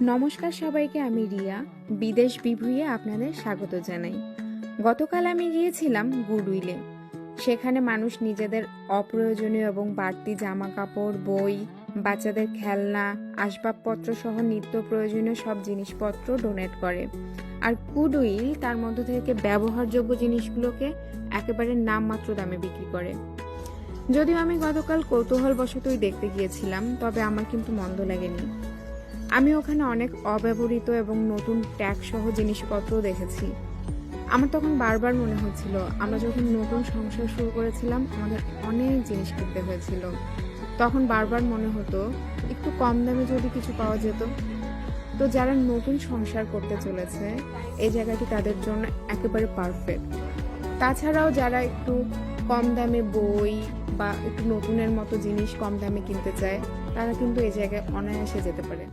নমস্কার সবাইকে, আমি রিয়া বিদেশ বিভুঁইয়ে আপনাদের স্বাগত জানাই। গতকাল আমি গিয়েছিলাম গুডউইলে। সেখানে মানুষ নিজেদের অপ্রয়োজনীয় এবং বাড়তি জামা কাপড়, বই, বাচ্চাদের খেলনা, আসবাবপত্র সহ নিত্য প্রয়োজনীয় সব জিনিসপত্র ডোনেট করে। আর গুডউইল তার মধ্য থেকে ব্যবহারযোগ্য জিনিসগুলোকে একেবারে নামমাত্র দামে বিক্রি করে। যদিও আমি গতকাল কৌতূহলবশতই দেখতে গিয়েছিলাম, তবে আমার কিন্তু মন্দ লাগেনি। আমি ওখানে অনেক অব্যবহৃত এবং নতুন ট্যাগ সহ জিনিসপত্র দেখেছি। আমার তখন বারবার মনে হচ্ছিল, আমরা যখন নতুন সংসার শুরু করেছিলাম আমাদের অনেক জিনিস কিনতে হয়েছিল। তখন বারবার মনে হতো একটু কম দামে যদি কিছু পাওয়া যেত। তো যারা নতুন সংসার করতে চলেছে, এই জায়গাটি তাদের জন্য একেবারে পারফেক্ট। তাছাড়াও যারা একটু কম দামে বই বা একটু নতুনের মতো জিনিস কম দামে কিনতে চায়, তারা কিন্তু এই জায়গায় অনায়াসে যেতে পারে।